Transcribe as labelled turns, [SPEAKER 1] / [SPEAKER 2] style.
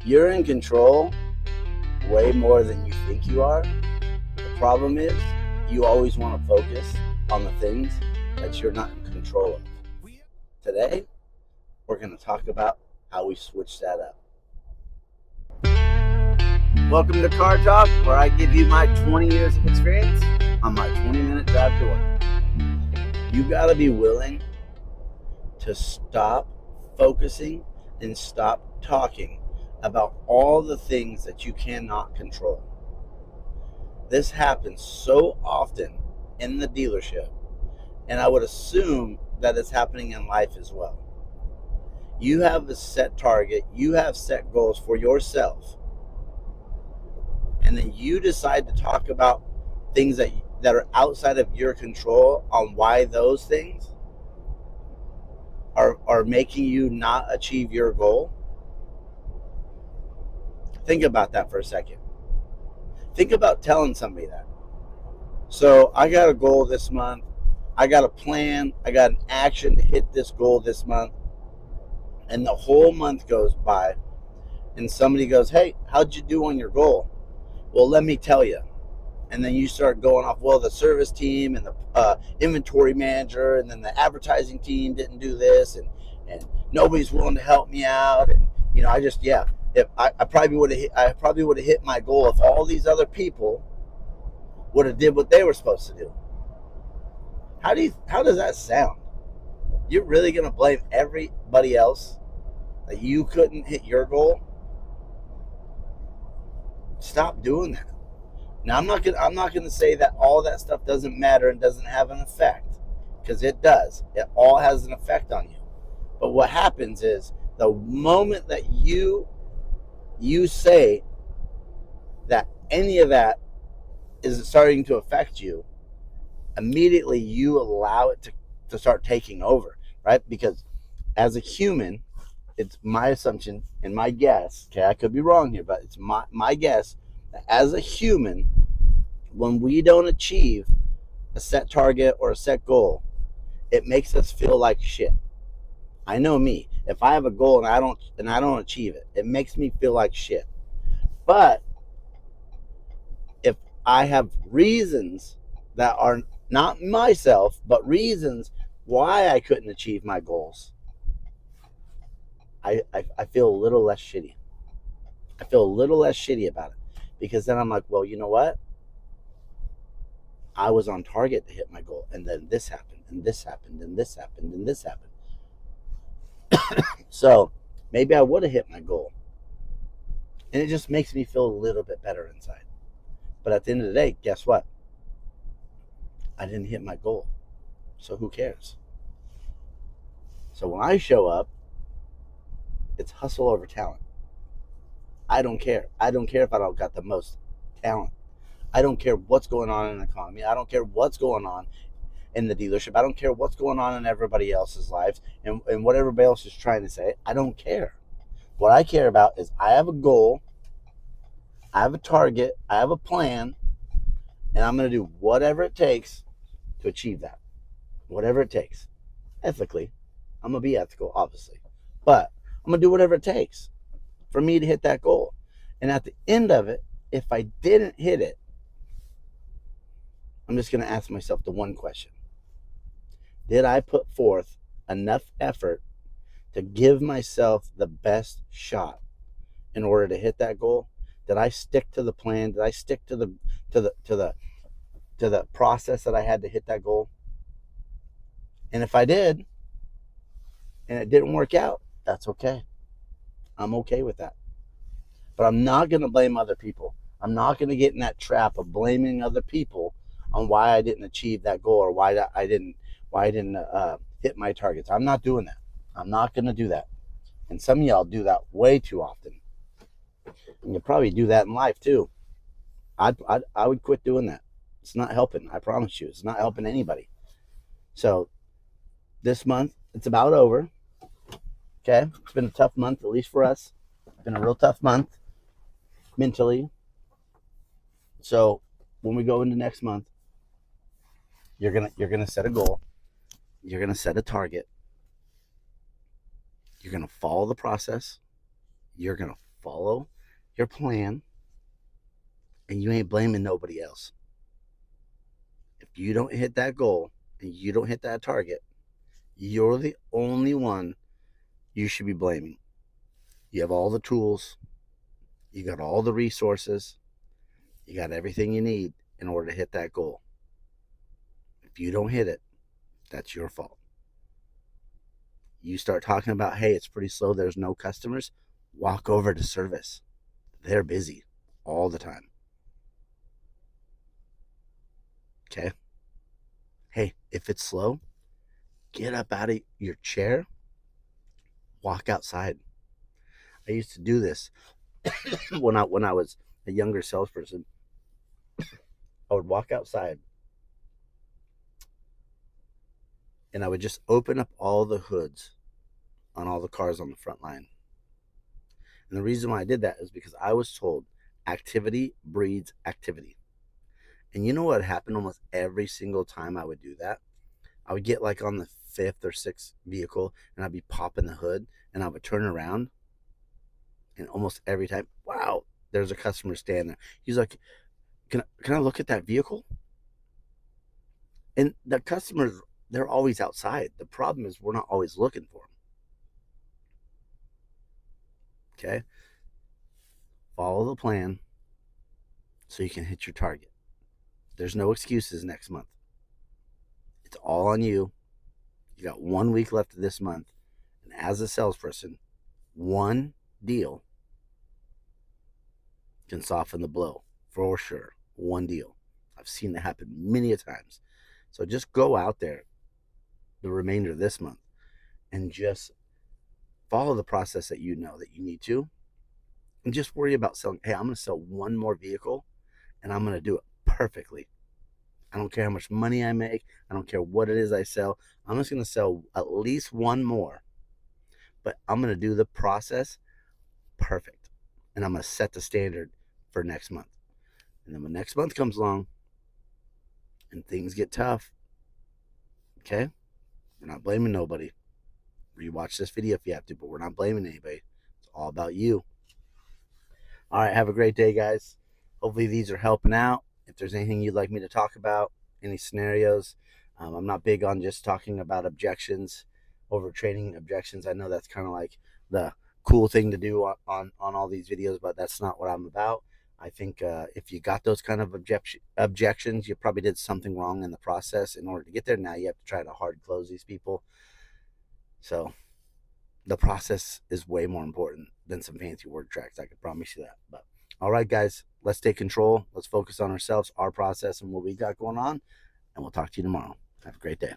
[SPEAKER 1] You're in control way more than you think you are. The problem is you always want to focus on the things that you're not in control of. Today, we're going to talk about how we switch that up. Welcome to Car Talk, where I give you my 20 years of experience on my 20-minute drive to work. You got to be willing to stop focusing and stop talking about all the things that you cannot control. This happens so often in the dealership, and I would assume that it's happening in life as well. You have a set target, you have set goals for yourself, and then you decide to talk about things that are outside of your control on why those things are making you not achieve your goal. Think about that for a second. Think about telling somebody that. So I got a goal this month. I got a plan. I got an action to hit this goal this month. And the whole month goes by and somebody goes, hey, how'd you do on your goal? Well, let me tell you. And then you start going off, well, the service team and the inventory manager and then the advertising team didn't do this, and nobody's willing to help me out. And if I probably would have hit my goal if all these other people would have did what they were supposed to do. How does that sound? You're really gonna blame everybody else that you couldn't hit your goal? Stop doing that. Now, I'm not gonna say that all that stuff doesn't matter and doesn't have an effect, because it does. It all has an effect on you. But what happens is the moment that you say that any of that is starting to affect you, immediately you allow it to start taking over, right? Because as a human, it's my assumption and my guess, okay, I could be wrong here, but it's my guess that as a human, when we don't achieve a set target or a set goal, it makes us feel like shit. I know me. If I have a goal and I don't achieve it, it makes me feel like shit. But if I have reasons that are not myself, but reasons why I couldn't achieve my goals, I feel a little less shitty. I feel a little less shitty about it, because then I'm like, well, you know what? I was on target to hit my goal, and then this happened, and this happened, and this happened, and this happened. So maybe I would have hit my goal, and it just makes me feel a little bit better inside. But at the end of the day, guess what? I didn't hit my goal, so who cares? So when I show up, it's hustle over talent. I don't care. I don't care if I don't got the most talent. I don't care what's going on in the economy. I don't care what's going on in the dealership. I don't care what's going on in everybody else's lives and what everybody else is trying to say. I don't care. What I care about is I have a goal, I have a target, I have a plan, and I'm going to do whatever it takes to achieve that. Whatever it takes. Ethically. I'm going to be ethical, obviously. But I'm going to do whatever it takes for me to hit that goal. And at the end of it, if I didn't hit it, I'm just going to ask myself the one question. Did I put forth enough effort to give myself the best shot in order to hit that goal? Did I stick to the plan? Did I stick to the process that I had to hit that goal? And if I did, and it didn't work out, that's okay. I'm okay with that. But I'm not going to blame other people. I'm not going to get in that trap of blaming other people on why I didn't achieve that goal or why I didn't hit my targets. I'm not doing that. I'm not going to do that. And some of y'all do that way too often. And you probably do that in life too. I would quit doing that. It's not helping. I promise you. It's not helping anybody. So this month, it's about over. Okay? It's been a tough month, at least for us. It's been a real tough month mentally. So when we go into next month, you're gonna set a goal. You're gonna set a target. You're gonna follow the process. You're gonna follow your plan, and you ain't blaming nobody else. If you don't hit that goal and you don't hit that target, you're the only one you should be blaming. You have all the tools, you got all the resources, you got everything you need in order to hit that goal. If you don't hit it, that's your fault. You start talking about, hey, it's pretty slow, there's no customers, walk over to service. They're busy all the time. Okay? Hey, if it's slow, get up out of your chair, walk outside. I used to do this when I was a younger salesperson. I would walk outside and I would just open up all the hoods on all the cars on the front line. And the reason why I did that is because I was told activity breeds activity. And you know what happened almost every single time I would do that? I would get like on the fifth or sixth vehicle and I'd be popping the hood and I would turn around, and almost every time, wow, there's a customer standing there. He's like, can I look at that vehicle? And the customers, they're always outside. The problem is we're not always looking for them. Okay? Follow the plan so you can hit your target. There's no excuses next month. It's all on you. You got 1 week left of this month. And as a salesperson, one deal can soften the blow for sure. One deal. I've seen that happen many a times. So just go out there the remainder of this month and just follow the process that you know that you need to, and just worry about selling. Hey, I'm going to sell one more vehicle and I'm going to do it perfectly. I don't care how much money I make. I don't care what it is I sell. I'm just going to sell at least one more, but I'm going to do the process perfect. And I'm going to set the standard for next month. And then when next month comes along and things get tough, okay, we're not blaming nobody. Rewatch this video if you have to, but we're not blaming anybody. It's all about you. All right, have a great day, guys. Hopefully these are helping out. If there's anything you'd like me to talk about, any scenarios, I'm not big on just talking about objections, overtraining objections. I know that's kind of like the cool thing to do on all these videos, but that's not what I'm about. I think if you got those kind of objections, you probably did something wrong in the process in order to get there. Now you have to try to hard close these people. So the process is way more important than some fancy word tracks. I can promise you that. But all right, guys, let's take control. Let's focus on ourselves, our process, and what we got going on. And we'll talk to you tomorrow. Have a great day.